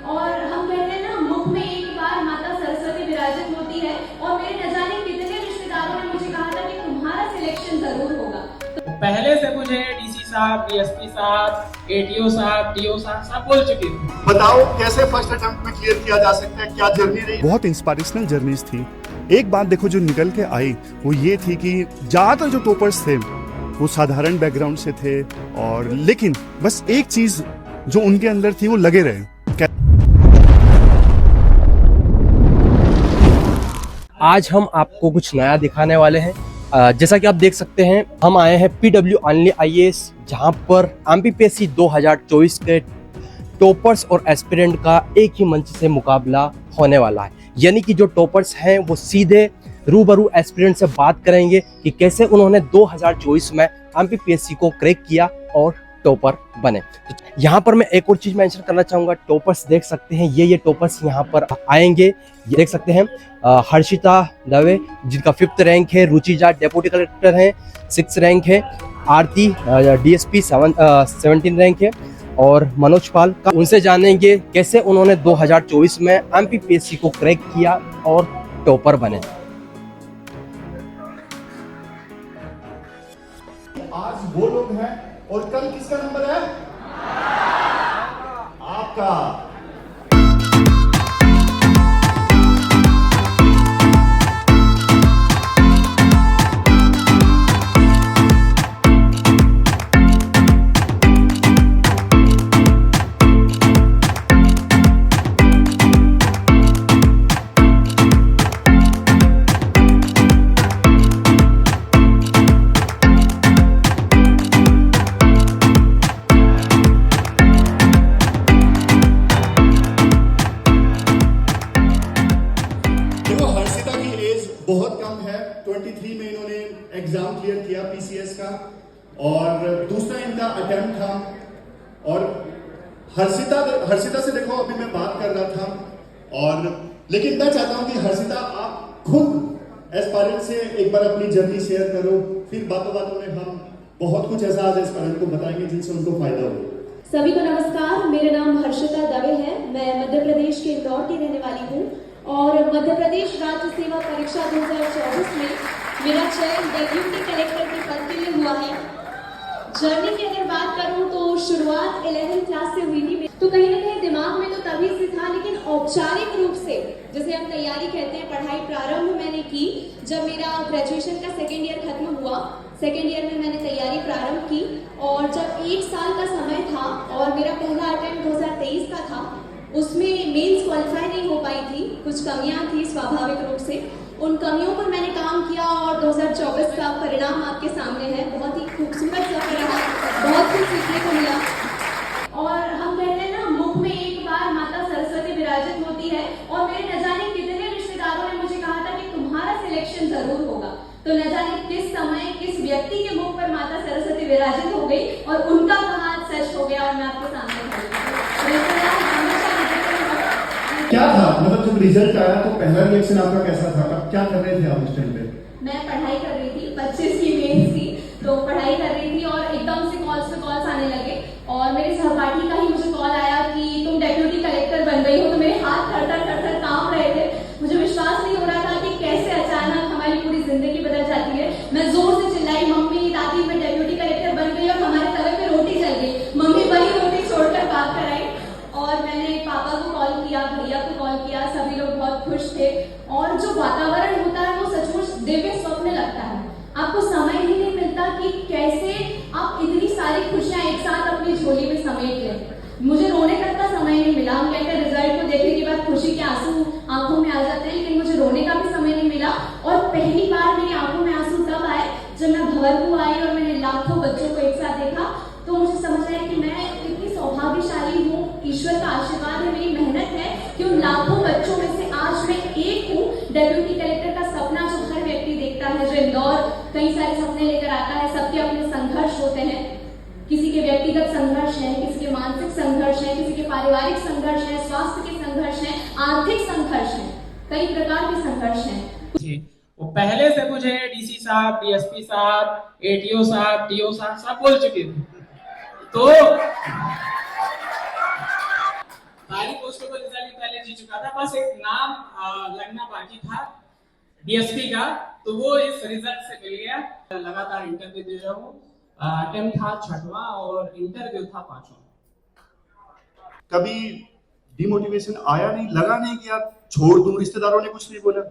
और हम कहते हैं ना, मुख में एक बार माता सरस्वती विराजित होती है। और मेरे न जाने कितने रिश्तेदारों ने मुझे कहा था कि तुम्हारा सिलेक्शन जरूर होगा। पहले से मुझे डीसी साहब, डीएसपी साहब, एटीओ साहब, टीओ साहब सब बोल चुके थे। बताओ कैसे फर्स्ट अटेम्प्ट में क्लियर किया जा सकता है, क्या जर्नी रही? बहुत इंस्पिरेशनल जर्नीज थी। एक बात देखो जो निकल के आई वो ये थी कि ज्यादातर जो टॉपर्स थे वो साधारण बैकग्राउंड से थे, और लेकिन बस एक चीज जो उनके अंदर थी वो लगे रहे। आज हम आपको कुछ नया दिखाने वाले हैं। जैसा कि आप देख सकते हैं, हम आए हैं पीडब्ल्यू ऑनली आईएएस, जहां पर एमपीपीएससी 2024 के टॉपर्स और एस्पिरेंट का एक ही मंच से मुकाबला होने वाला है। यानी कि जो टॉपर्स हैं वो सीधे रूबरू एस्पिरेंट से बात करेंगे कि कैसे उन्होंने 2024 में एमपीपीएससी को क्रैक किया और टॉपर बने। तो यहाँ पर मैं एक और चीज मेंशन करना चाहूंगा। टॉपर्स देख सकते हैं, ये टॉपर्स यहाँ पर आएंगे। ये देख सकते हैं हर्षिता दवे जिनका 5th रैंक है, रुचिजा डेप्यूटी कलेक्टर है 6th रैंक है, आरती डीएसपी 17 रैंक है, और मनोज पाल का उनसे जानेंगे कैसे उन्होंने 2024 में एमपीपीएससी को क्रैक किया और टॉपर बने। आज वो लोग हैं और कल किसका नंबर है? आपका। बहुत कम है, 23 में इन्होंने एग्जाम क्लियर किया पीसीएस का, और दूसरा इनका अटेम्प्ट था। और हर्षिता से देखो अभी मैं बात कर रहा था, और लेकिन मैं चाहता हूं कि हर्षिता आप खुद एस्पायरेंट से एक बार अपनी जर्नी शेयर करो, फिर बातों बातों में हम बहुत कुछ ऐसा आज एस्पायरेंट को बताएंगे जिनसे उनको फायदा हो। सभी को नमस्कार, मेरा नाम हर्षिता दवे है। मैं मध्य प्रदेश के इंदौर की रहने वाली हूँ, और मध्य प्रदेश राज्य सेवा परीक्षा 2024 में मेरा चयन डेप्यूटी कलेक्टर के पद के लिए हुआ है। जर्नी की अगर बात करूं तो शुरुआत 11th क्लास से हुई थी, तो कहीं ना कहीं दिमाग में तो तभी से था, लेकिन औपचारिक रूप से जैसे हम तैयारी कहते हैं, पढ़ाई प्रारंभ मैंने की जब मेरा ग्रेजुएशन का 2nd ईयर खत्म हुआ। 2nd ईयर में मैंने तैयारी प्रारंभ की, और जब 1 साल का समय था और मेरा पहला अटेम्प्ट 2023 का था, उसमें मेंस क्वालिफाई नहीं हो पाई थी, कुछ कमियां थी स्वाभाविक रूप से। उन कमियों पर मैंने काम किया और 2024 का परिणाम आपके सामने है। बहुत ही खूबसूरत सफर रहा, बहुत कुछ सीखने को मिला। और हम कहते हैं ना, मुख में एक बार माता सरस्वती विराजित होती है। और मेरे न जाने कितने रिश्तेदारों ने मुझे कहा था कि तुम्हारा सिलेक्शन जरूर होगा। तो न जाने किस समय किस व्यक्ति के मुख पर माता सरस्वती विराजित हो गई और उनका कहा सच हो गया, और मैं आपके सामने क्या था, मतलब जब रिजल्ट आया तो पहला रिएक्शन आपका कैसा था? अब क्या कर रहे थे आप उस टाइम पे? मैं पढ़ाई कर रही थी, 25 की मेंस थी, तो पढ़ाई कर रही थी और एकदम से कॉल्स पे कॉल्स आने लगे। और मेरे सहपाठी का ही मुझे कॉल आया कि तुम डेप्यूटी कलेक्टर बन गई हो। तो मेरे हाथ थर-थर कांप रहे थे। मुझे विश्वास नहीं हो रहा था कि कैसे अचानक हमारी पूरी जिंदगी बदल जाती है। मैं जोर से चिल्लाई, मम्मी दादी मैं डेप्यूटी कलेक्टर बन गई, और हमारे तवे पे रोटी जल गई। मम्मी वही रोटी छोड़कर बात कराई, और मैंने पापा को कॉल किया, भैया को कॉल किया, सभी लोग बहुत खुश थे। और जो वातावरण होता है वो सचमुच दिव्य स्वप्न लगता है। आपको समय ही नहीं मिलता कि कैसे आप इतनी सारी खुशियां एक साथ अपनी झोली में समेट लें। मुझे रोने तक का समय नहीं मिला। हम कहते हैं रिजल्ट को देखने के बाद खुशी के आंसू आंखों में आ जाते हैं, लेकिन मुझे रोने का भी समय नहीं मिला। और पहली बार मेरी आंखों में आंसू तब आए जब मैं भवरपुर आई और मैंने लाखों बच्चों को एक साथ देखा। तो मुझे समझ आया कि मैं कितनी सौभाग्यशाली हूँ, ईश्वर का आशीर्वाद है, मेरी मेहनत है कि उन लाखों बच्चों में से आज मैं एक हूँ। डेप्यूटी कलेक्टर का सपना जो हर व्यक्ति देखता है, जो इंदौर कई सारे सपने लेकर आता है, सबके अपने संघर्ष होते हैं। किसी के व्यक्तिगत संघर्ष है, किसी के मानसिक संघर्ष है, किसी के पारिवारिक संघर्ष है, स्वास्थ्य के संघर्ष है, आर्थिक संघर्ष है, कई प्रकार के संघर्ष हैं। वो पहले से मुझे डीसी साहब, डीएसपी साहब, एटीओ साहब, टीओ साहब सब बोल चुके थे। तो सारी पोस्टों का रिजल्ट पहले जीत चुका था, बस एक नाम लगना बाकी था डीएसपी का, तो वो इस रिजल्ट से मिल गया। लगातार इंटरव्यू दे रहा हूँ, अटेम्प्ट था 6वां और इंटरव्यू था 5वां। कभी डिमोटिवेशन आया नहीं, लगा नहीं कि यार छोड़ दूं, रिश्तेदारों ने कुछ नहीं बोला?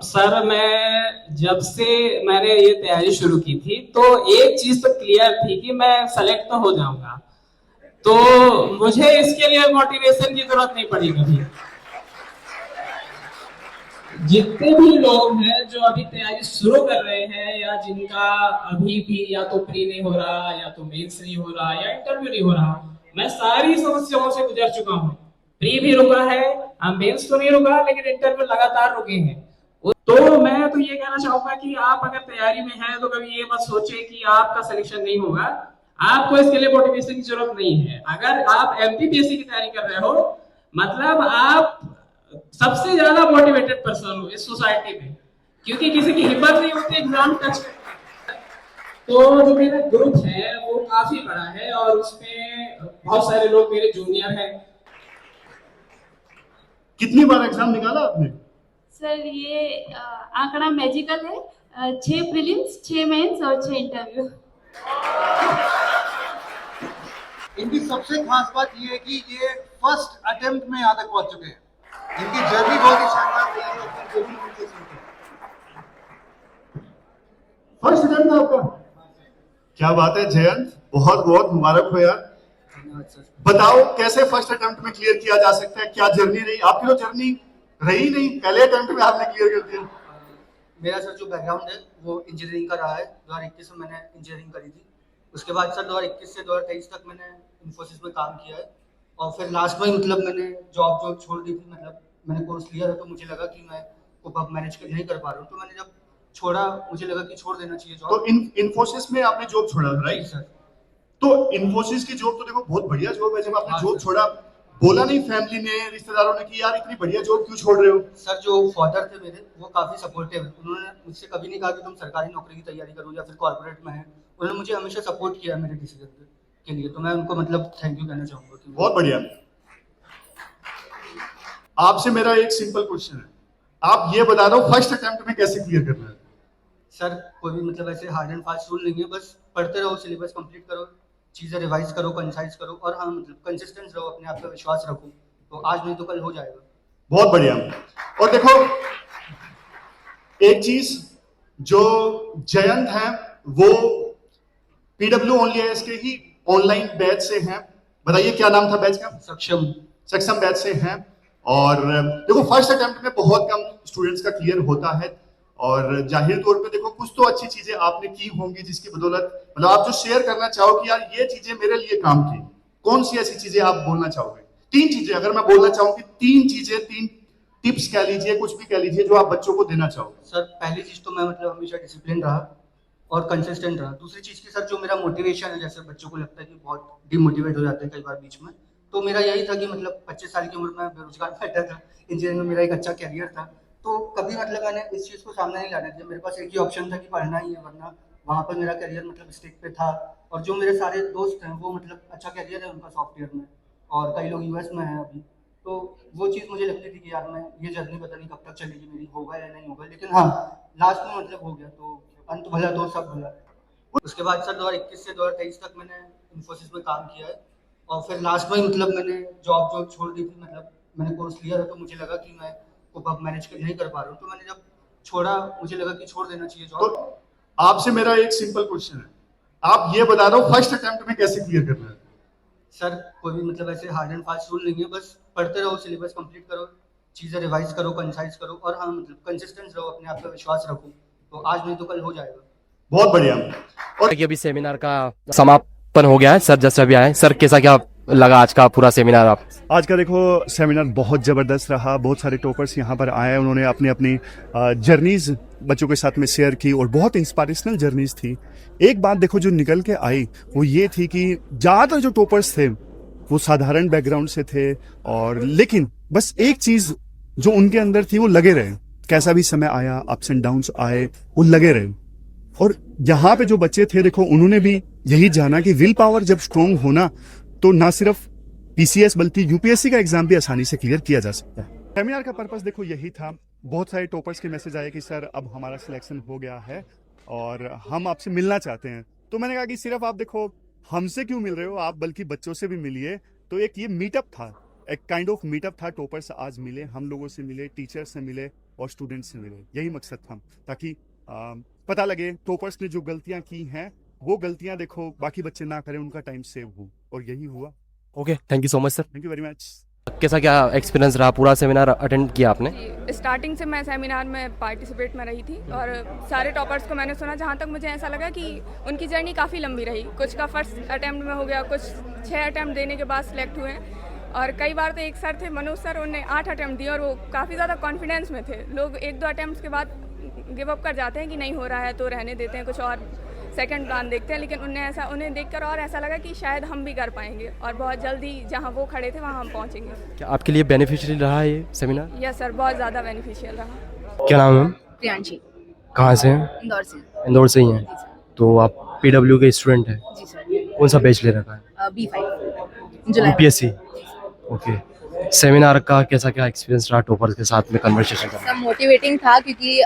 सर मैं जब से मैंने ये तैयारी शुरू की थी तो एक चीज तो क्लियर थी कि मैं सेलेक्ट तो हो जाऊंगा, तो मुझे इसके लिए मोटिवेशन की जरूरत नहीं पड़ी कभी। जितने भी लोग हैं जो अभी तैयारी शुरू कर रहे हैं या जिनका अभी भी या तो प्री नहीं हो रहा या तो मेंस नहीं हो रहा या इंटरव्यू नहीं हो रहा, मैं सारी समस्याओं से गुजर चुका हूँ। प्री भी रुका है, मेंस तो नहीं रुका, लेकिन इंटरव्यू लगातार रुके हैं। तो मैं तो ये कहना चाहूंगा कि आप अगर तैयारी में हैं तो कभी ये मत सोचे कि आपका सिलेक्शन नहीं होगा। आपको इसके लिए मोटिवेशन की जरूरत नहीं है। अगर आप एमपीपीएससी की तैयारी कर रहे हो, मतलब आप सबसे ज्यादा मोटिवेटेड पर्सन हो इस सोसाइटी में, क्योंकि किसी की हिम्मत नहीं होती एग्जाम टच करने। तो जो मेरा ग्रुप है वो काफी बड़ा है और उसमें बहुत सारे लोग मेरे जूनियर हैं। कितनी बार एग्जाम निकाला आपने? सर ये आंकड़ा मैजिकल है, 6 प्रीलिम्स, 6 मेंस और 6 इंटरव्यू। इनकी सबसे खास बात ये है कि ये फर्स्ट अटेम्प्ट में यहाँ तक पहुंच चुके हैं। इनकी जर्नी बहुत ही शानदार रही है। फर्स्ट अटेम्प्ट था आपका? क्या बात है जयंत, बहुत बहुत मुबारक हो यार। बताओ कैसे फर्स्ट अटेम्प्ट में क्लियर किया जा सकता है, क्या जर्नी रही आपकी? तो जर्नी रही नहीं, पहले अटेम्प्ट में आपने क्लियर कर दिया। मेरा सर जो बैकग्राउंड है वो इंजीनियरिंग का रहा है। 2021 में मैंने इंजीनियरिंग करी थी। उसके बाद सर 2021 से 2023 तक मैंने इन्फोसिस में काम किया है और फिर लास्ट में मतलब मैंने जॉब छोड़ दी थी। मतलब मैंने कोर्स लिया था तो मुझे लगा कि मैं को मैनेज नहीं कर पा रहा हूँ, तो मैंने जब छोड़ा मुझे लगा कि छोड़ देना चाहिए जॉब। तो इन्फोसिस में आपने जॉब छोड़ा, राइट सर? तो इन्फोसिस की जॉब तो देखो बहुत बढ़िया जॉब है। जब आपने जॉब छोड़ा, बोला नहीं फैमिली ने, रिश्तेदारों ने कि यार इतनी बढ़िया जॉब क्यों छोड़ रहे हो? सर जो फादर थे मेरे वो काफ़ी सपोर्टिव है। उन्होंने मुझसे कभी नहीं कहा कि तुम सरकारी नौकरी की तैयारी करो या फिर कॉर्पोरेट में है। उन्होंने मुझे हमेशा सपोर्ट किया मेरे डिसीजन के लिए, तो मैं उनको मतलब थैंक यू कहना चाहूँगा। बहुत बढ़िया। आपसे मेरा एक सिंपल क्वेश्चन है, आप ये बता दो फर्स्ट अटेम्प्ट में कैसे क्लियर करना है? सर कोई भी मतलब ऐसे हार्ड एंड फास्ट रूल नहीं है, बस पढ़ते रहो, सिलेबस कंप्लीट करो, चीज़ें रिवाइज करो, कंसाइज करो और हाँ मतलब कंसिस्टेंट रहो, अपने आप पे विश्वास रखो, तो आज नहीं तो कल हो जाएगा। बहुत बढ़िया। और देखो एक चीज जो जयंत है वो पीडब्ल्यू ओनली आईएएस के ही ऑनलाइन बैच से हैं। बताइए क्या नाम था बैच का? सक्षम बैच से हैं। और देखो फर्स्ट अटेम्प्ट में बहुत कम स्टूडेंट्स का क्लियर होता है और जाहिर तौर पे देखो कुछ तो अच्छी चीजें आपने की होंगी जिसकी बदौलत मतलब आप जो शेयर करना चाहो कि यार ये चीजें मेरे लिए काम की, कौन सी ऐसी चीजें आप बोलना चाहोगे? 3 चीजें अगर मैं बोलना चाहूँ कि 3 चीजें, 3 टिप्स कह लीजिए, कुछ भी कह लीजिए जो आप बच्चों को देना चाहोगे। सर पहली चीज तो मैं मतलब हमेशा डिसिप्लिन रहा और कंसिस्टेंट रहा। दूसरी चीज की सर जो मेरा मोटिवेशन है, जैसे बच्चों को लगता है कि बहुत डिमोटिवेट हो जाते हैं कई बार बीच में, तो मेरा यही था कि मतलब 25 साल की उम्र में बेरोजगार बैठा था, इंजीनियरिंग में मेरा एक अच्छा कैरियर था, तो कभी मतलब मैंने इस चीज़ को सामने नहीं लाना दिया। मेरे पास एक ही ऑप्शन था कि पढ़ना ही है, वरना वहाँ पर मेरा करियर मतलब स्टेक पे था। और जो मेरे सारे दोस्त हैं वो मतलब अच्छा करियर है उनका सॉफ्टवेयर में और कई लोग यूएस में हैं अभी, तो वो चीज़ मुझे लगती थी कि यार मैं ये जर्नी पता नहीं कब तक चलेगी मेरी, होगा या नहीं होगा, लेकिन हाँ लास्ट में मतलब हो गया, तो अंत भला तो सब भला। उसके बाद सर 2021 से 2023 तक मैंने इन्फोसिस में काम किया है और फिर लास्ट में मतलब मैंने जॉब छोड़ दी थी। मतलब मैंने कोर्स लिया था तो मुझे लगा कि मैं को मैनेज नहीं कर पा रहा हूँ, तो मैंने जब छोड़ा मुझे लगा कि छोड़ देना चाहिए जॉब। तो आपसे मेरा एक सिंपल क्वेश्चन है, आप ये बता दो फर्स्ट अटेम्प्ट में कैसे क्लियर करना है? सर कोई भी मतलब ऐसे हार्ड एंड फास्ट रूल नहीं है, बस पढ़ते रहो, सिलेबस कंप्लीट करो, चीज़ें रिवाइज करो, कंसाइज करो और हाँ मतलब कंसिस्टेंट रहो, अपने आप पे विश्वास रखो, तो आज नहीं तो कल हो जाएगा। बहुत बढ़िया। और अभी सेमिनार का समापन हो गया है। सर जस्ट अभी आए, सर कैसा क्या लगा आज का पूरा सेमिनार? आप आज का देखो सेमिनार बहुत ज़बरदस्त रहा। बहुत सारे टॉपर्स यहाँ पर आए, उन्होंने अपनी अपनी जर्नीज बच्चों के साथ में शेयर की और बहुत इंस्पिरेशनल जर्नीज थी। एक बात देखो जो निकल के आई वो ये थी कि ज़्यादातर जो टॉपर्स थे वो साधारण बैकग्राउंड से थे और लेकिन बस एक चीज़ जो उनके अंदर थी वो लगे रहे। कैसा भी समय आया, अप्स एंड डाउन्स आए, वो लगे रहे। और यहाँ पे जो बच्चे थे देखो उन्होंने भी यही जाना कि विल पावर जब स्ट्रोंग होना तो ना सिर्फ पीसीएस बल्कि यूपीएससी का एग्जाम भी आसानी से क्लियर किया जा सकता है। सेमिनार का पर्पस देखो यही था। बहुत सारे टॉपर्स के मैसेज आए कि सर अब हमारा सिलेक्शन हो गया है और हम आपसे मिलना चाहते हैं। तो मैंने कहा कि सिर्फ आप देखो हमसे क्यों मिल रहे हो, आप बल्कि बच्चों से भी मिलिए। तो एक ये मीटअप था, एक काइंड ऑफ मीटअप था। टॉपर्स आज मिले, हम लोगों से मिले, टीचर्स से मिले और स्टूडेंट्स से मिले। यही मकसद था, ताकि पता लगे टॉपर्स ने जो गलतियां की हैं वो गलतियां देखो बाकी बच्चे ना करें, उनका टाइम सेव हो, और यही हुआ। Okay, thank you so much sir. Thank you very much. कैसा क्या एक्सपीरियंस रहा, पूरा सेमिनार अटेंड किया आपने? स्टार्टिंग से मैं सेमिनार में पार्टिसिपेट में रही थी और सारे टॉपर्स को मैंने सुना। जहाँ तक मुझे ऐसा लगा कि उनकी जर्नी काफ़ी लंबी रही। कुछ का फर्स्ट अटैम्प्ट में हो गया, कुछ 6 अटैम्प्ट देने के बाद सिलेक्ट हुए हैं, और कई बार तो एक सर थे मनोज सर, उन्होंने 8 अटैम्प्ट दिए और वो काफ़ी ज़्यादा कॉन्फिडेंस में थे। लोग 1-2 अटैम्प्ट के बाद गिव अप कर जाते हैं कि नहीं हो रहा है तो रहने देते हैं, कुछ और सेकंड प्लान देखते हैं। लेकिन उन्हें देखकर और ऐसा लगा कि शायद हम भी कर पाएंगे और बहुत जल्दी जहां वो खड़े थे वहां हम पहुंचेंगे। क्या आपके लिए बेनिफिशियल रहा ये सेमिनार? यस सर, बहुत ज़्यादा बेनिफिशियल रहा। क्या नाम है? प्रियांशी। कहाँ से हैं? इंदौर से। इंदौर से ही हैं। तो आप पीडब्ल्यू के स्टूडेंट हैं? जी सर। कौन सा बैच ले रखा है? B5 जुलाई। यूपीएससी। ओके, सेमिनार का कैसा क्या एक्सपीरियंस रहा टॉपर्स के साथ में कन्वर्सेशन सब का? मोटिवेटिंग था, क्योंकि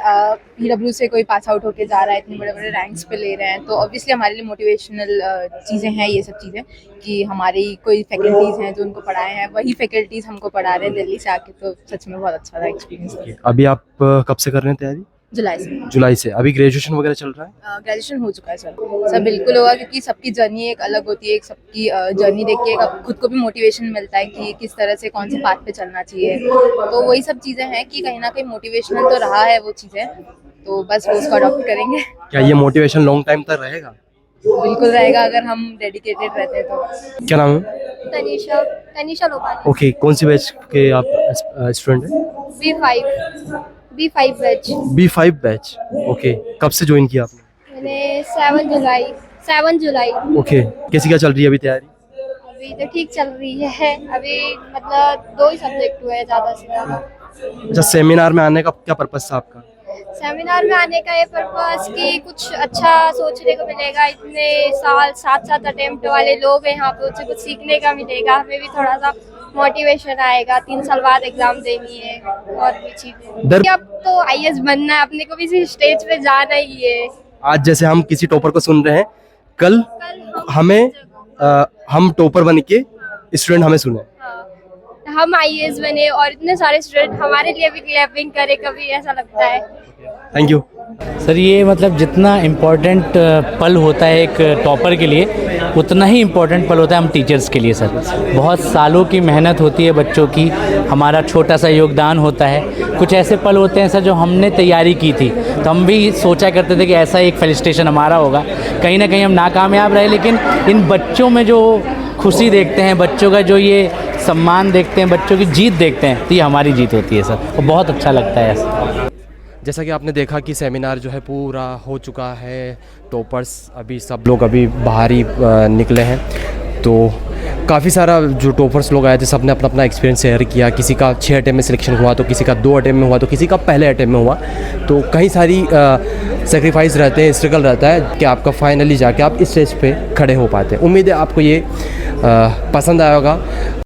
पीडब्ल्यू से कोई पास आउट होके जा रहा है, इतने बड़े बड़े रैंक्स पे ले रहे हैं, तो ऑब्वियसली हमारे लिए मोटिवेशनल चीज़ें हैं ये सब चीज़ें, कि हमारी कोई फैकल्टीज़ हैं जो उनको पढ़ाए हैं, वही फैकल्टीज़ हमको पढ़ा रहे हैं दिल्ली से आके। तो सच में बहुत अच्छा था एक्सपीरियंस। अभी आप कब से कर रहे हैं तैयारी? जुलाई से। जुलाई से। अभी ग्रेजुएशन वगैरह चल रहा है? ग्रेजुएशन हो चुका है सर बिल्कुल होगा, क्योंकि सबकी जर्नी एक अलग होती है। एक सबकी जर्नी देख के खुद को भी मोटिवेशन मिलता है कि किस तरह से कौन से पाथ पे चलना चाहिए। तो वही सब चीज़ें हैं कि कहीं ना कहीं मोटिवेशनल तो रहा है वो चीज़ें, तो बस वो उसको अडॉप्ट करेंगे। क्या ये मोटिवेशन लॉन्ग टाइम तक रहेगा? बिल्कुल रहेगा, अगर हम डेडिकेटेड रहते हैं तो। क्या नाम है? तनीषा लोबानी। ओके, कौन सी बैच के आप स्टूडेंट हैं? B5 batch. B5 batch. Okay, कब से ज्वाइन किया आपने? मैंने 7 जुलाई। ओके, कैसी क्या चल रही है अभी तैयारी? अभी तो ठीक चल रही है। अभी मतलब 2 ही सब्जेक्ट हुए हैं ज़्यादा से ज़्यादा। अच्छा, सेमिनार में आने का क्या पर्पस था आपका? सेमिनार में आने का ये पर्पस कि कुछ अच्छा सोचने को मिलेगा। इतने साल 7 अटेम्प्ट वाले लोग हैं यहाँ पे, उससे कुछ सीखने का मिलेगा। हमें भी थोड़ा सा मोटिवेशन आएगा। 3 साल बाद एग्जाम देनी है और भी चीजें। अब तो IAS बनना है, अपने को भी इसी स्टेज पे जाना ही है। आज जैसे हम किसी टॉपर को सुन रहे हैं, कल हम टॉपर बन के स्टूडेंट हमें सुने। हम IAS बने और इतने सारे स्टूडेंट हमारे लिए भी क्लैपिंग करे, कभी ऐसा लगता है। Thank you sir. ये मतलब जितना इम्पोर्टेंट पल होता है एक टॉपर के लिए, उतना ही इम्पोर्टेंट पल होता है हम टीचर्स के लिए सर। बहुत सालों की मेहनत होती है बच्चों की, हमारा छोटा सा योगदान होता है। कुछ ऐसे पल होते हैं सर जो हमने तैयारी की थी, तो हम भी सोचा करते थे कि ऐसा एक फेलिसिटेशन हमारा होगा। कहीं ना कहीं हम नाकामयाब रहे, लेकिन इन बच्चों में जो खुशी देखते हैं, बच्चों का जो ये सम्मान देखते हैं, बच्चों की जीत देखते हैं, तो ये हमारी जीत होती है सर, और बहुत अच्छा लगता है ऐसा। जैसा कि आपने देखा कि सेमिनार जो है पूरा हो चुका है। टॉपर्स अभी सब लोग अभी बाहर ही निकले हैं, तो काफ़ी सारा जो टॉपर्स लोग आए थे सब ने अपना अपना एक्सपीरियंस शेयर किया। किसी का 6 अटेम्प्ट में सिलेक्शन हुआ, तो किसी का 2 अटेम्प्ट में हुआ, तो किसी का पहले अटेम्प्ट में हुआ। तो कई सारी सेक्रीफाइस रहते हैं, स्ट्रगल रहता है कि आपका फाइनली जाके आप इस स्टेज पे खड़े हो पाते हैं। उम्मीद है आपको ये पसंद आया होगा।